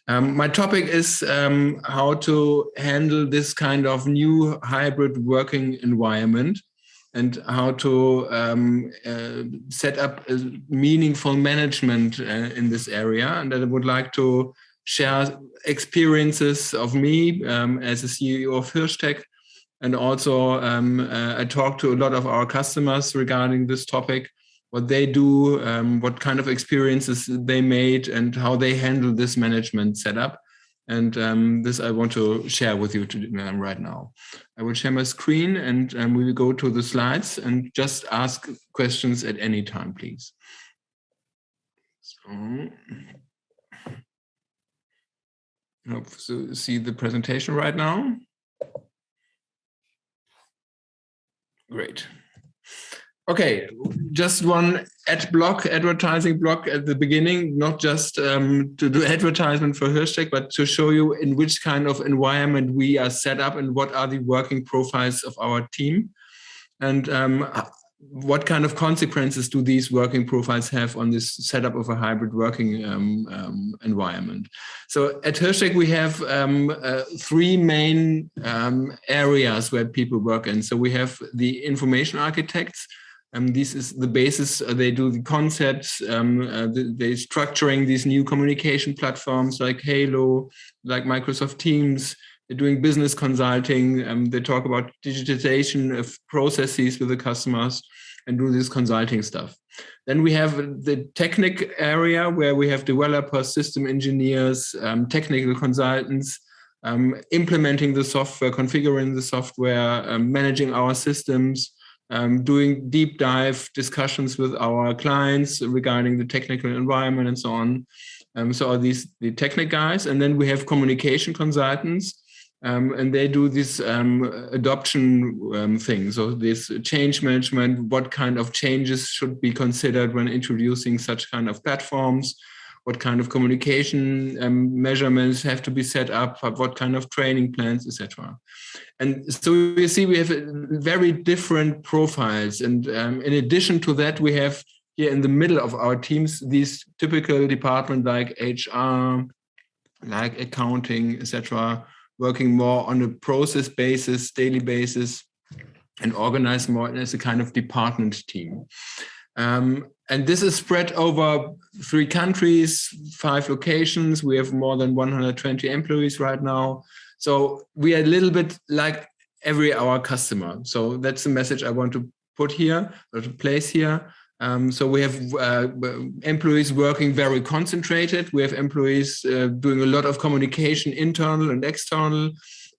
My topic is how to handle this kind of new hybrid working environment and how to set up a meaningful management in this area. And I would like to share experiences of me as a CEO of HillCheck. And also I talk to a lot of our customers regarding this topic, what they do, what kind of experiences they made, and how they handle this management setup. And this I want to share with you right now. I will share my screen and we will go to the slides and just ask questions at any time, please. So, I hope to see the presentation right now. Great. Okay, just one advertising block at the beginning, not just to do advertisement for HillCheck, but to show you in which kind of environment we are set up and what are the working profiles of our team, and what kind of consequences do these working profiles have on this setup of a hybrid working environment. So at HillCheck, we have three main areas where people work in. So we have the information architects. This is the basis. They do the concepts. They're structuring these new communication platforms like Haiilo, like Microsoft Teams. They're doing business consulting. They talk about digitization of processes with the customers and do this consulting stuff. Then we have the technical area where we have developers, system engineers, technical consultants, implementing the software, configuring the software, managing our systems, doing deep dive discussions with our clients regarding the technical environment and so on. So are these the technical guys, and then we have communication consultants, and they do this adoption thing. So this change management, what kind of changes should be considered when introducing such kind of platforms, what kind of communication measurements have to be set up, what kind of training plans, etc. And so you see we have very different profiles. And in addition to that, we have here in the middle of our teams, these typical departments like HR, like accounting, etc., working more on a process basis, daily basis, and organized more as a kind of department team. And this is spread over 3 countries, 5 locations. We have more than 120 employees right now. So we are a little bit like our customer. So that's the message I want to put here, or to place here. So we have employees working very concentrated. We have employees doing a lot of communication, internal and external.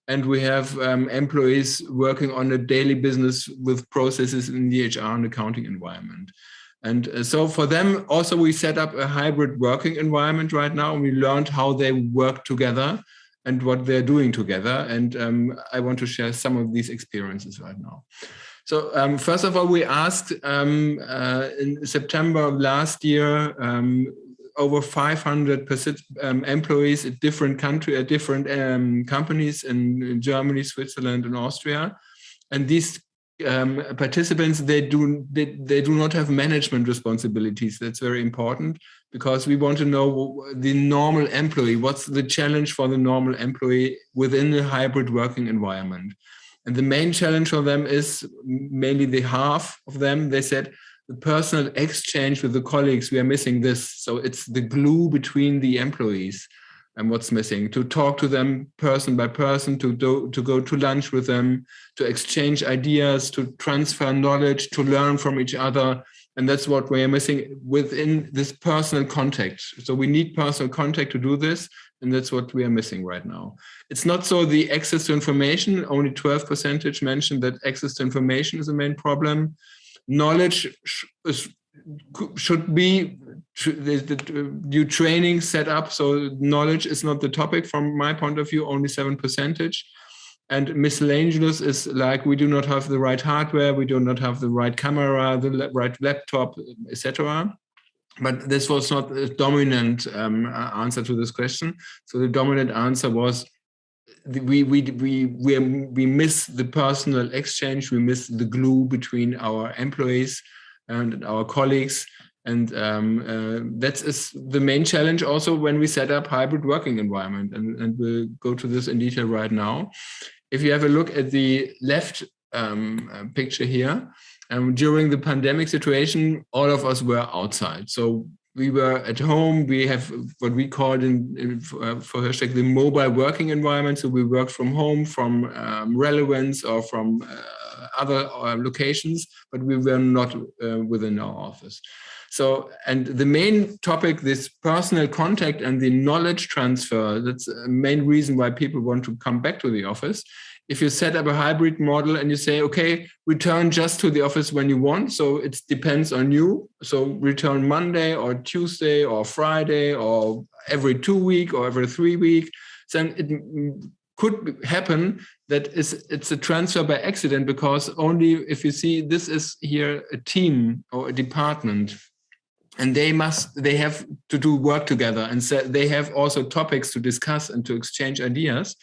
And we have employees working on a daily business with processes in the HR and accounting environment. And so for them, also, we set up a hybrid working environment right now. We learned how they work together and what they're doing together. And I want to share some of these experiences right now. So first of all, we asked in September of last year, over 500 employees at different companies in Germany, Switzerland, and Austria. And these participants, they do not have management responsibilities. That's very important, because we want to know the normal employee. What's the challenge for the normal employee within a hybrid working environment? And the main challenge for them is mainly the half of them. They said the personal exchange with the colleagues, we are missing this. So it's the glue between the employees and what's missing, to talk to them person by person, to go to lunch with them, to exchange ideas, to transfer knowledge, to learn from each other. And that's what we are missing within this personal contact. So we need personal contact to do this. And that's what we are missing right now. It's not so the access to information, only 12% mentioned that access to information is the main problem. Knowledge should be the new training set up. So knowledge is not the topic from my point of view, only 7%. And miscellaneous is like, we do not have the right hardware, we do not have the right camera, the right laptop, etc. But this was not a dominant answer to this question. So the dominant answer was we miss the personal exchange, we miss the glue between our employees and our colleagues, And that is the main challenge also when we set up hybrid working environment. And we'll go to this in detail right now. If you have a look at the left picture here, during the pandemic situation, all of us were outside. So we were at home. We have what we called for HillCheck the mobile working environment. So we worked from home, from Relevance or from other locations, but we were not within our office. So, and the main topic, this personal contact and the knowledge transfer, that's the main reason why people want to come back to the office. If you set up a hybrid model and you say, okay, return just to the office when you want, so it depends on you. So return Monday or Tuesday or Friday or every 2 weeks or every 3 weeks, then it could happen that it's a transfer by accident, because only if you see this is here a team or a department, and they have to do work together, and so they have also topics to discuss and to exchange ideas.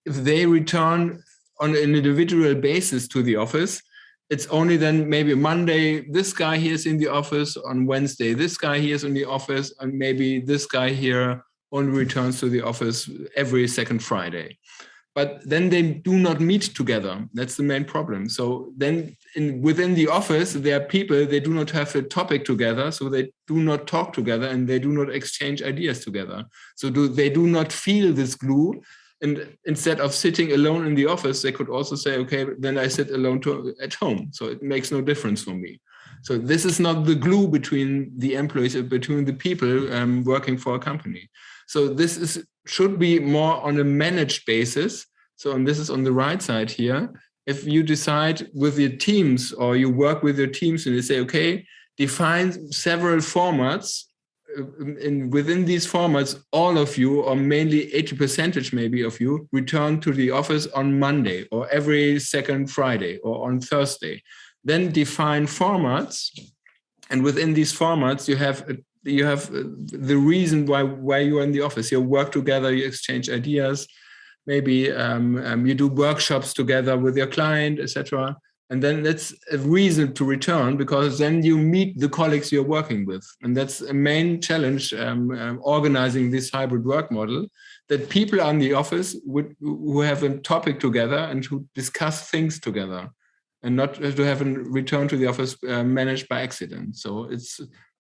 If they return on an individual basis to the office, it's only then maybe Monday, this guy here is in the office, on Wednesday, this guy here is in the office, and maybe this guy here only returns to the office every second Friday. But then they do not meet together. That's the main problem. So then within the office, there are people, they do not have a topic together, so they do not talk together and they do not exchange ideas together. So they do not feel this glue. And instead of sitting alone in the office, they could also say, okay, then I sit alone at home. So it makes no difference for me. So this is not the glue between the employees, between the people working for a company. So this should be more on a managed basis. So, and this is on the right side here. If you decide with your teams, or you work with your teams and you say, okay, define several formats, within these formats, all of you, or mainly 80% maybe of you, return to the office on Monday or every second Friday or on Thursday. Then define formats, and within these formats, you have the reason why you are in the office. You work together, you exchange ideas, maybe you do workshops together with your client, etc. And then that's a reason to return, because then you meet the colleagues you're working with. And that's a main challenge organizing this hybrid work model, that people are in the office who have a topic together and who discuss things together, and not to have a return to the office managed by accident. So it's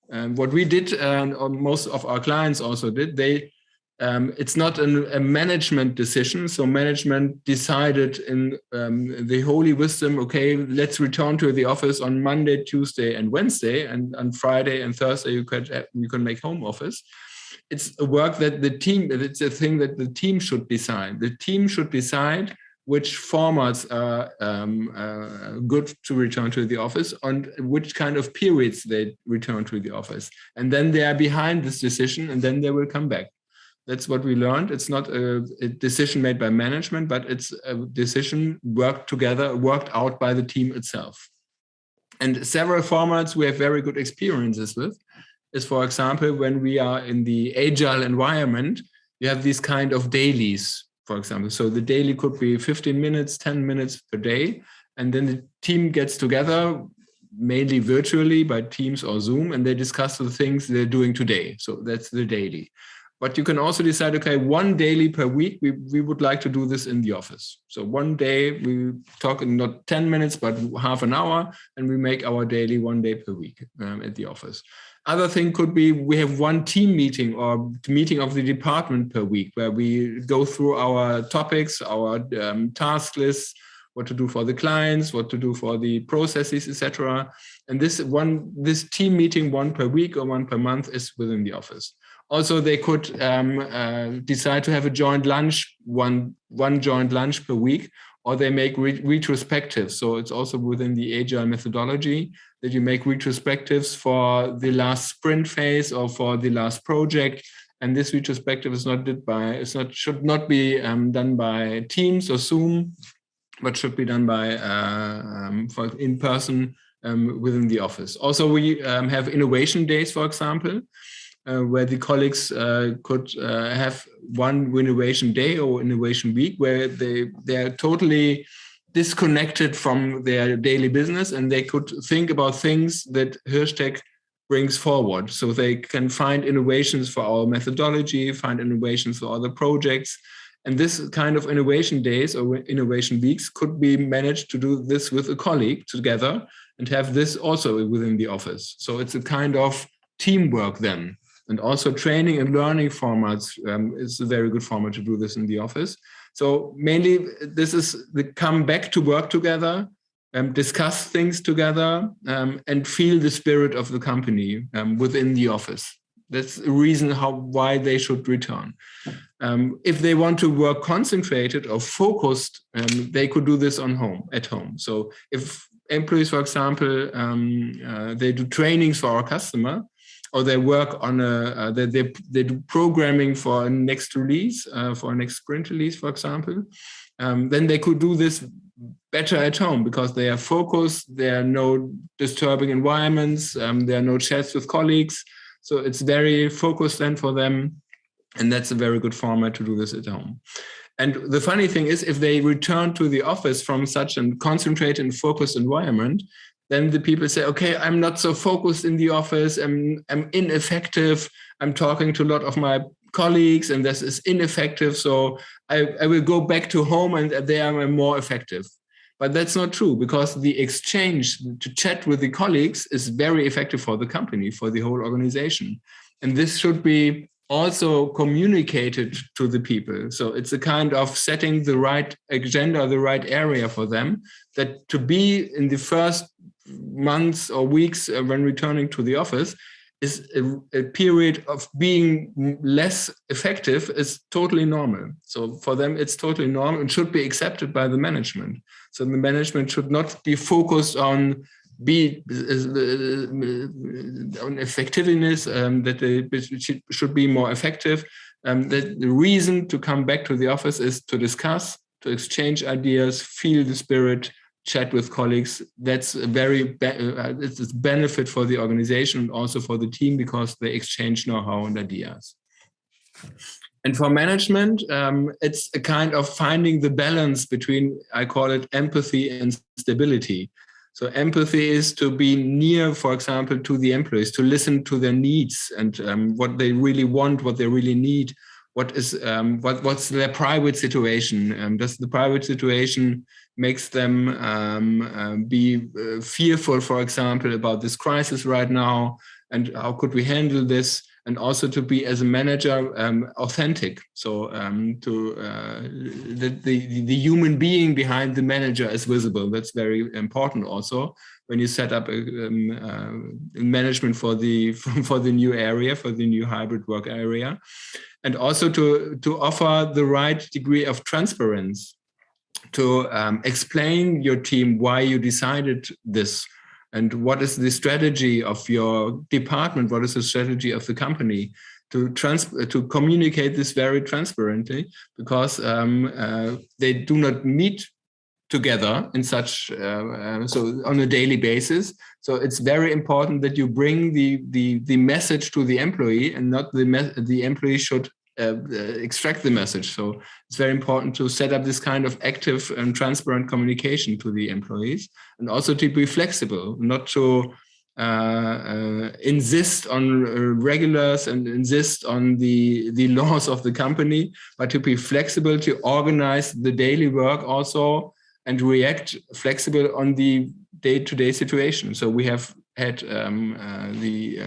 what we did, or most of our clients also did. It's not a management decision. So management decided in the holy wisdom, okay, let's return to the office on Monday, Tuesday, and Wednesday, and on Friday and Thursday you can make home office. It's a work that it's a thing that the team should decide. The team should decide which formats are good to return to the office, and which kind of periods they return to the office. And then they are behind this decision, and then they will come back. That's what we learned. It's not a decision made by management, but it's a decision worked out by the team itself. And several formats we have very good experiences with is, for example, when we are in the Agile environment, you have these kind of dailies, for example. So the daily could be 15 minutes, 10 minutes per day. And then the team gets together, mainly virtually by Teams or Zoom, and they discuss the things they're doing today. So that's the daily. But you can also decide, okay, one daily per week, we would like to do this in the office. So one day we talk not 10 minutes, but half an hour, and we make our daily one day per week at the office. Other thing could be we have one team meeting or meeting of the department per week, where we go through our topics, our task lists, what to do for the clients, what to do for the processes, etc. And this team meeting, one per week or one per month, is within the office. Also, they could decide to have a joint lunch, one joint lunch per week, or they make retrospectives. So it's also within the Agile methodology that you make retrospectives for the last sprint phase or for the last project. And this retrospective should not be done by Teams or Zoom, but should be done by in person within the office. Also, we have innovation days, for example, where the colleagues could have one innovation day or innovation week, where they're totally disconnected from their daily business, and they could think about things that HillCheck brings forward. So they can find innovations for our methodology, find innovations for other projects. And this kind of innovation days or innovation weeks could be managed to do this with a colleague together and have this also within the office. So it's a kind of teamwork then. And also training and learning formats is a very good format to do this in the office. So mainly this is the come back to work together, discuss things together, and feel the spirit of the company within the office. That's the reason why they should return. If they want to work concentrated or focused, they could do this at home. So if employees, for example, they do trainings for our customer, or they work on they do programming for a next release, for a next sprint release, for example, then they could do this better at home because they are focused, there are no disturbing environments, there are no chats with colleagues. So it's very focused then for them. And that's a very good format to do this at home. And the funny thing is, if they return to the office from such a concentrated and focused environment, then the people say, okay, I'm not so focused in the office, I'm ineffective, I'm talking to a lot of my colleagues and this is ineffective, so I will go back to home and there I'm more effective. But that's not true, because the exchange to chat with the colleagues is very effective for the company, for the whole organization. And this should be also communicated to the people. So it's a kind of setting the right agenda, the right area for them, that to be in the first months or weeks when returning to the office is a period of being less effective is totally normal. So for them, it's totally normal and should be accepted by the management. So the management should not be focused on effectiveness, that they should be more effective. The reason to come back to the office is to discuss, to exchange ideas, feel the spirit, chat with colleagues. That's a very it's a benefit for the organization and also for the team, because they exchange know-how and ideas. And for management, it's a kind of finding the balance between, I call it empathy and stability. So empathy is to be near, for example, to the employees, to listen to their needs and what they really want, what they really need, what's their private situation. Does the private situation makes them be fearful, for example, about this crisis right now, and how could we handle this? And also to be, as a manager, authentic. So the human being behind the manager is visible. That's very important also when you set up a management for the new area, for the new hybrid work area. And also to offer the right degree of transparency, to explain your team why you decided this, and what is the strategy of your department, what is the strategy of the company, to communicate this very transparently, because they do not meet together in such so on a daily basis. So it's very important that you bring the message to the employee, and not the employee should extract the message. So it's very important to set up this kind of active and transparent communication to the employees, and also to be flexible, not to insist on regulars and insist on the laws of the company, but to be flexible, to organize the daily work also, and react flexible on the day-to-day situation. So we have had the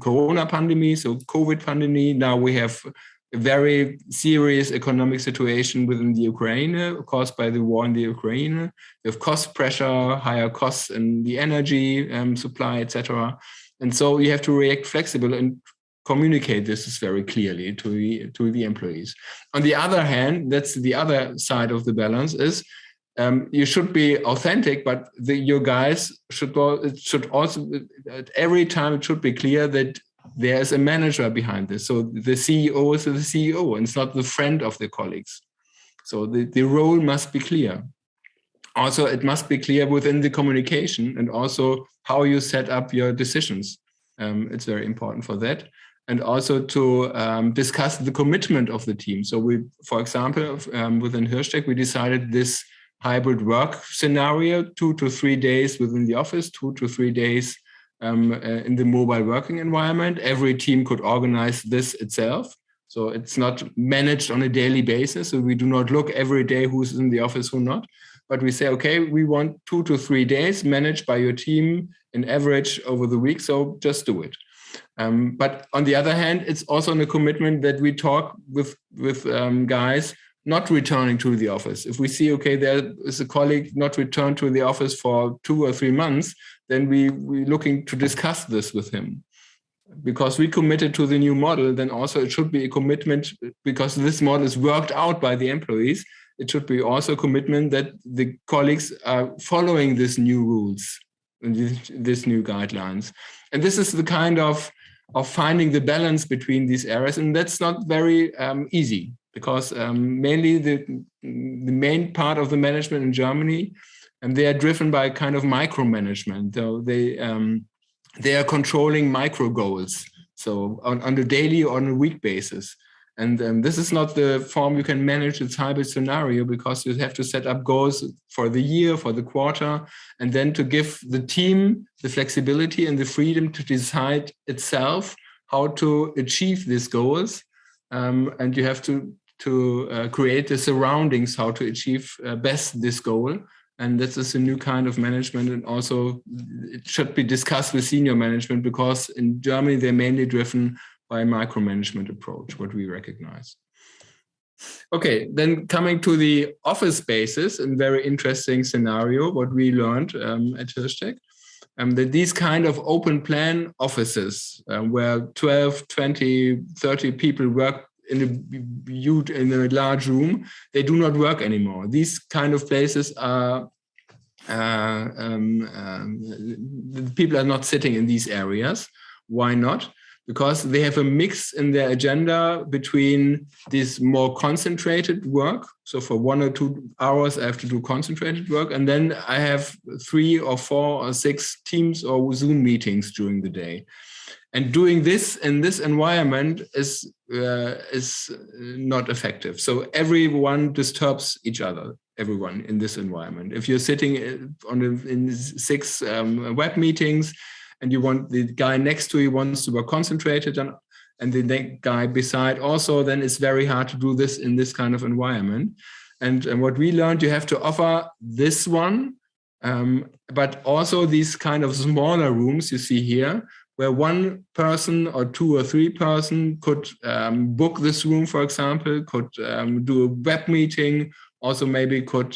Corona pandemic, so COVID pandemic. Now we have a very serious economic situation within the Ukraine, caused by the war in the Ukraine. We have cost pressure, higher costs in the energy supply, etc. And so you have to react flexible and communicate this very clearly to the employees. On the other hand, that's the other side of the balance, is you should be authentic, but your guys should also, at every time it should be clear that there's a manager behind this. So the CEO is the CEO, and it's not the friend of the colleagues. So the role must be clear. Also, it must be clear within the communication, and also how you set up your decisions. It's very important for that. And also to discuss the commitment of the team. So we, for example, within HillCheck, we decided this hybrid work scenario, 2 to 3 days within the office, 2 to 3 days in the mobile working environment. Every team could organize this itself. So it's not managed on a daily basis. So we do not look every day who's in the office, who not. But we say, okay, we want 2 to 3 days managed by your team in average over the week. So just do it. But on the other hand, it's also a commitment that we talk with guys not returning to the office. If we see, okay, there is a colleague not returned to the office for 2 or 3 months, then we're looking to discuss this with him. Because we committed to the new model, then also it should be a commitment, because this model is worked out by the employees. It should be also a commitment that the colleagues are following these new rules and these new guidelines. And this is the kind of finding the balance between these areas. And that's not very easy, because mainly the main part of the management in Germany, and they are driven by kind of micromanagement. So they are controlling micro goals, so on a daily or on a week basis. And this is not the form you can manage its hybrid scenario, because you have to set up goals for the year, for the quarter, and then to give the team the flexibility and the freedom to decide itself how to achieve these goals. And you have to create the surroundings how to achieve best this goal. And this is a new kind of management, and also it should be discussed with senior management, because in Germany they're mainly driven by a micromanagement approach, what we recognize. Okay, then coming to the office spaces, a very interesting scenario, what we learned at HillCheck, that these kind of open plan offices where 12, 20, 30 people work in a large room, they do not work anymore. These kind of places are, the people are not sitting in these areas. Why not? Because they have a mix in their agenda between this more concentrated work. So for 1 or 2 hours, I have to do concentrated work. And then I have 3 or 4 or 6 Teams or Zoom meetings during the day. And doing this in this environment is not effective. So everyone disturbs each other, everyone in this environment. If you're sitting in 6 web meetings and you want the guy next to you wants to work concentrated and the guy beside also, then it's very hard to do this in this kind of environment. And what we learned, you have to offer this one, but also these kind of smaller rooms you see here, where 1 person or 2 or 3 person could book this room, for example, could do a web meeting, also maybe could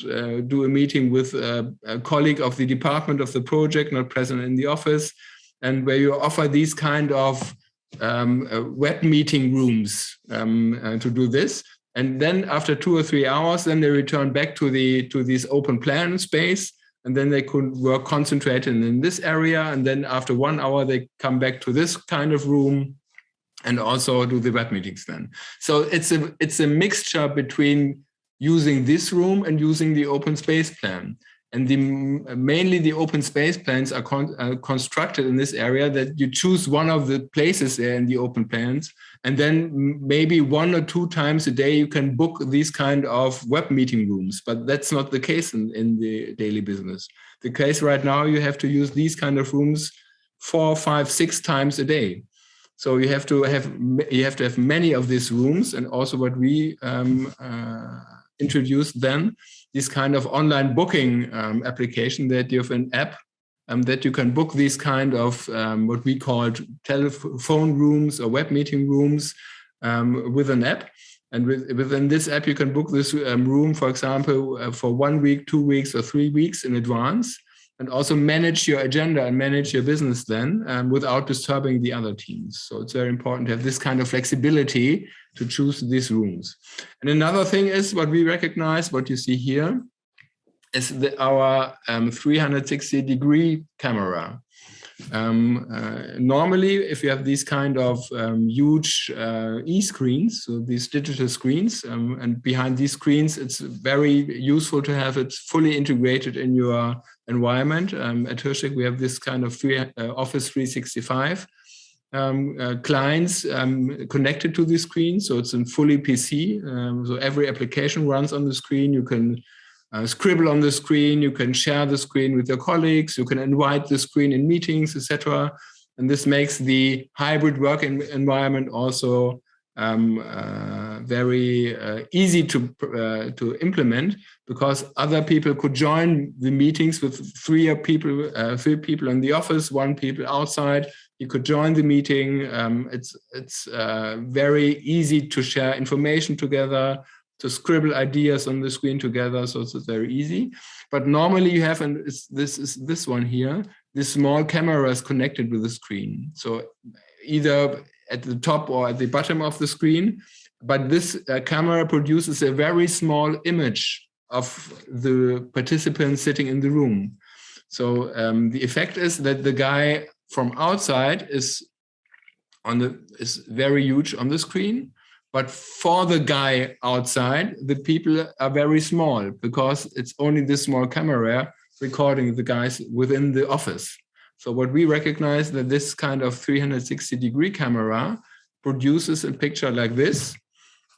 do a meeting with a colleague of the department of the project, not present in the office, and where you offer these kind of web meeting rooms to do this. And then after 2 or 3 hours, then they return back to this open plan space, and then they could work concentrated in this area. And then after 1 hour, they come back to this kind of room and also do the web meetings then. So it's a mixture between using this room and using the open space plan. And mainly the open space plans are constructed in this area that you choose one of the places there in the open plans. And then maybe 1 or 2 times a day, you can book these kind of web meeting rooms. But that's not the case in the daily business. The case right now, you have to use these kind of rooms 4, 5, 6 times a day. So you have to have many of these rooms. And also what we introduced then, this kind of online booking application that you have an app that you can book these kind of what we call telephone rooms or web meeting rooms with an app. And within this app, you can book this room, for example, for 1 week, 2 weeks, or 3 weeks in advance, and also manage your agenda and manage your business then without disturbing the other teams. So it's very important to have this kind of flexibility to choose these rooms. And another thing is what we recognize, what you see here, is our 360-degree camera. Normally, if you have these kind of huge e-screens, so these digital screens, and behind these screens, it's very useful to have it fully integrated in your environment. At HillCheck, we have this kind of Office 365 clients connected to the screen, so it's in fully PC. So every application runs on the screen. You can scribble on the screen, you can share the screen with your colleagues, you can invite the screen in meetings, etc. And this makes the hybrid work environment also very easy to implement, because other people could join the meetings with three people in the office, one people outside. You could join the meeting. It's very easy to share information together, to scribble ideas on the screen together. So it's very easy. But normally you have, and this is this one here, this small camera is connected with the screen. So either at the top or at the bottom of the screen, but this camera produces a very small image of the participants sitting in the room. So the effect is that the guy from outside is very huge on the screen, but for the guy outside, the people are very small, because it's only this small camera recording the guys within the office. So what we recognize, that this kind of 360-degree camera produces a picture like this,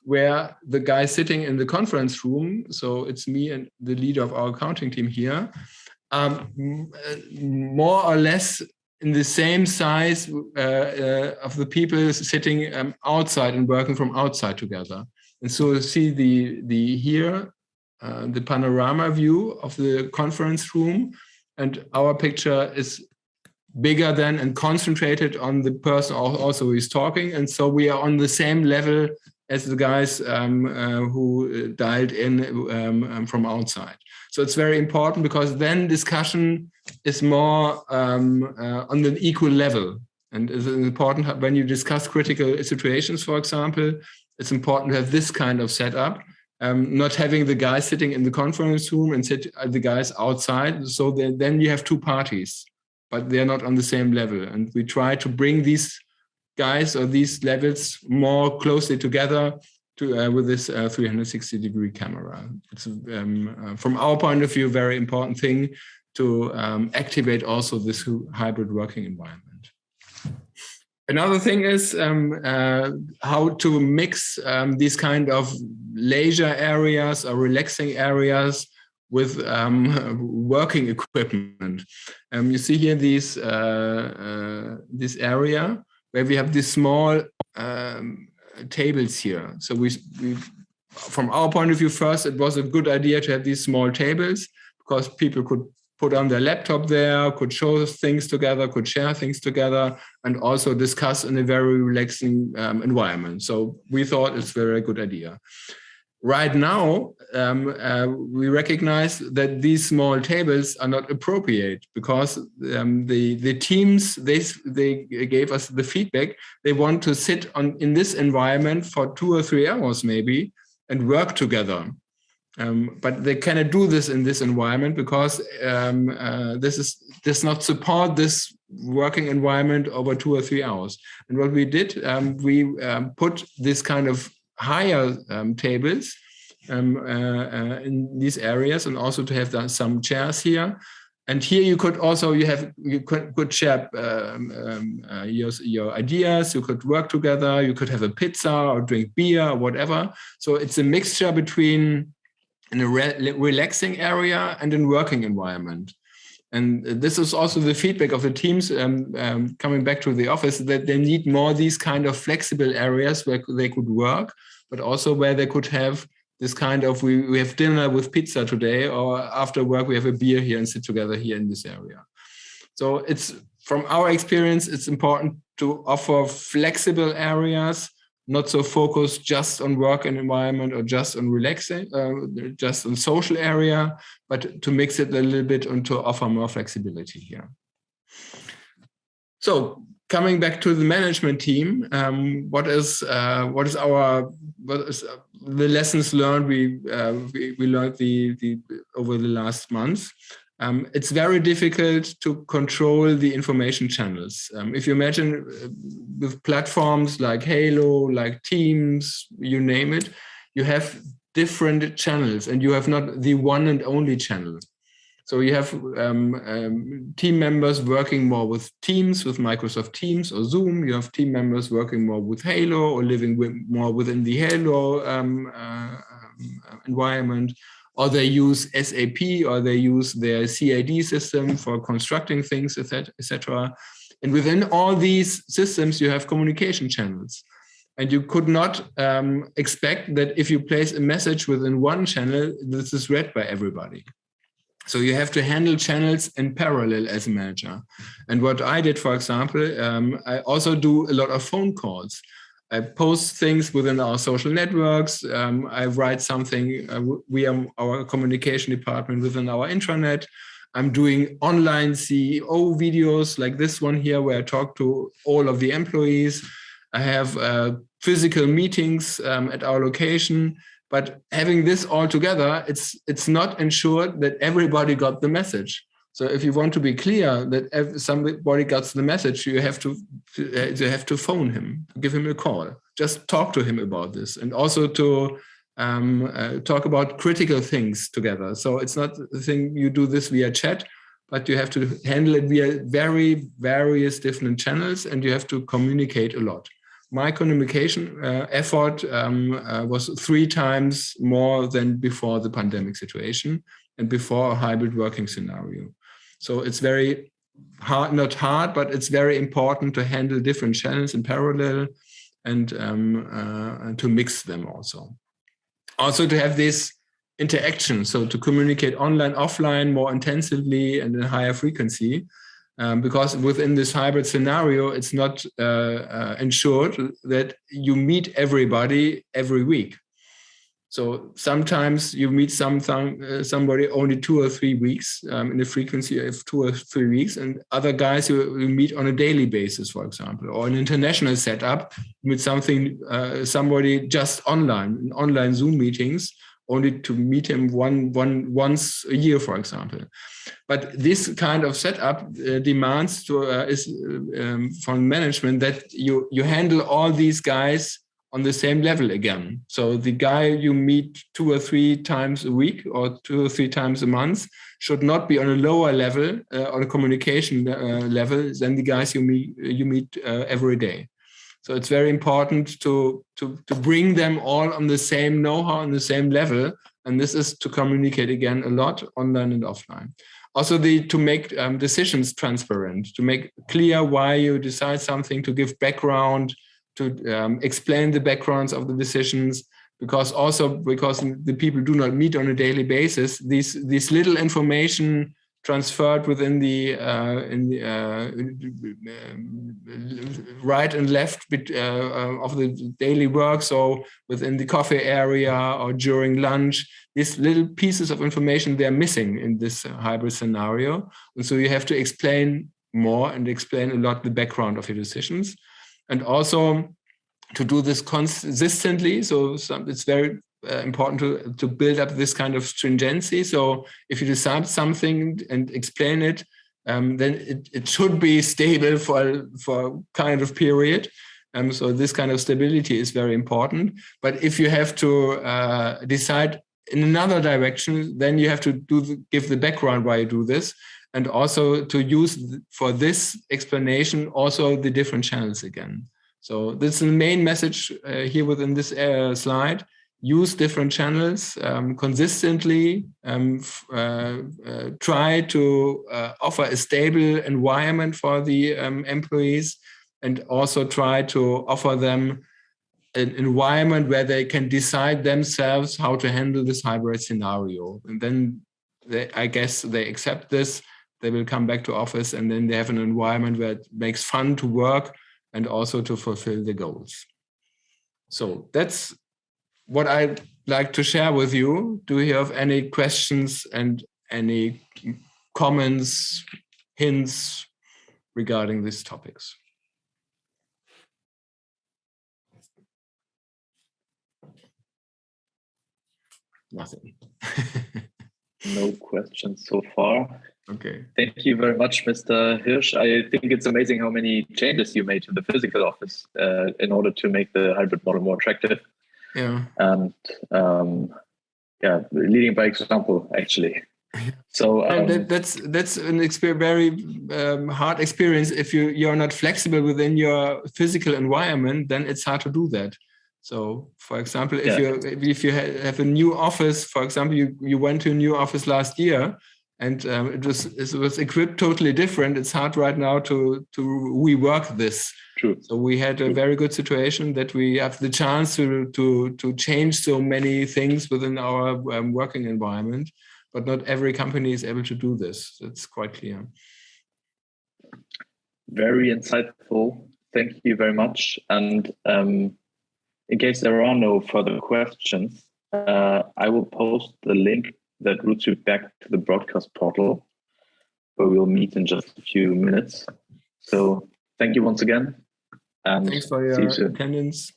where the guy sitting in the conference room, so it's me and the leader of our accounting team here, more or less in the same size of the people sitting outside and working from outside together. And so you see the panorama view of the conference room, and our picture is bigger than and concentrated on the person also who is talking. And so we are on the same level as the guys who dialed in from outside. So it's very important, because then discussion is more on an equal level. And it's important when you discuss critical situations, for example, it's important to have this kind of setup, not having the guys sitting in the conference room and the guys outside. So then you have two parties, but they're not on the same level. And we try to bring these guys or these levels more closely together with this 360-degree camera. It's from our point of view, a very important thing to activate also this hybrid working environment. Another thing is how to mix these kind of leisure areas or relaxing areas with working equipment. You see here this area where we have these small tables here. So we, from our point of view, first it was a good idea to have these small tables, because people could put on their laptop there, could show things together, could share things together, and also discuss in a very relaxing environment. So we thought it's a very good idea. Right now, we recognize that these small tables are not appropriate, because the teams, they gave us the feedback, they want to sit in this environment for 2 or 3 hours maybe and work together. But they cannot do this in this environment, because this does not support this working environment over 2 or 3 hours. And what we did, we put this kind of higher tables in these areas, and also to have some chairs here. And here you could also could share your ideas. You could work together. You could have a pizza or drink beer or whatever. So it's a mixture between in a relaxing area and in working environment. And this is also the feedback of the teams coming back to the office, that they need more these kind of flexible areas where they could work, but also where they could have this kind of, we have dinner with pizza today, or after work we have a beer here and sit together here in this area. So it's, from our experience, it's important to offer flexible areas, not so focused just on work and environment or just on relaxing, just on social area, but to mix it a little bit and to offer more flexibility here. So coming back to the management team, what is the lessons learned we learned over the last months? It's very difficult to control the information channels. If you imagine with platforms like Haiilo, like Teams, you name it, you have different channels, and you have not the one and only channel. So you have team members working more with Teams, with Microsoft Teams or Zoom. You have team members working more with Haiilo or living more within the Haiilo environment. or they use SAP, or they use their CAD system for constructing things, etc. And within all these systems, you have communication channels. And you could not expect that if you place a message within one channel, this is read by everybody. So you have to handle channels in parallel as a manager. And what I did, for example, I also do a lot of phone calls. I post things within our social networks. I write something via our communication department within our intranet. I'm doing online CEO videos like this one here, where I talk to all of the employees. I have physical meetings at our location, but having this all together, it's not ensured that everybody got the message. So if you want to be clear that somebody got the message, you have to phone him, give him a call, just talk to him about this, and also to talk about critical things together. So it's not the thing you do this via chat, but you have to handle it via various different channels, and you have to communicate a lot. My communication effort was 3 times more than before the pandemic situation and before a hybrid working scenario. So it's very hard, not hard, but it's very important to handle different channels in parallel and to mix them also. Also to have this interaction, so to communicate online, offline more intensively and in higher frequency. Because within this hybrid scenario, it's not ensured that you meet everybody every week. So sometimes you meet somebody only 2 or 3 weeks in a frequency of 2 or 3 weeks, and other guys you meet on a daily basis, for example, or an international setup, you meet somebody just online, in online Zoom meetings, only to meet him once a year, for example. But this kind of setup demands from management that you handle all these guys on the same level again. So the guy you meet 2 or 3 times a week or 2 or 3 times a month should not be on a lower level, on a communication level, than the guys you meet every day. So it's very important to bring them all on the same know-how, on the same level. And this is to communicate again a lot, online and offline. Also to make decisions transparent, to make clear why you decide something, to give background, to explain the backgrounds of the decisions, because the people do not meet on a daily basis, these little information transferred within the right and left of the daily work, so within the coffee area or during lunch, these little pieces of information, they're missing in this hybrid scenario. And so you have to explain more and explain a lot the background of your decisions. And also to do this consistently. So it's very important to build up this kind of stringency. So if you decide something and explain it, then it should be stable for kind of period. So this kind of stability is very important. But if you have to decide in another direction, then you have to give the background why you do this, and also to use for this explanation also the different channels again. So this is the main message here within this slide. Use different channels consistently, try to offer a stable environment for the employees, and also try to offer them an environment where they can decide themselves how to handle this hybrid scenario. And then I guess they accept this, they will come back to office, and then they have an environment where it makes fun to work and also to fulfill the goals. So that's what I'd like to share with you. Do you have any questions and any comments, hints regarding these topics? Nothing. No questions so far. Okay. Thank you very much, Mr. Hirsch. I think it's amazing how many changes you made to the physical office in order to make the hybrid model more attractive. Yeah. And leading by example, actually. So that's an very hard experience. If you're not flexible within your physical environment, then it's hard to do that. So, for example, if you have a new office, for example, you went to a new office last year, and it was equipped totally different. It's hard right now to rework this. True. So we had a very good situation that we have the chance to change so many things within our working environment, but not every company is able to do this. It's quite clear. Very insightful. Thank you very much. And in case there are no further questions, I will post the link that routes you back to the broadcast portal, where we'll meet in just a few minutes. So thank you once again. And thanks for your attendance.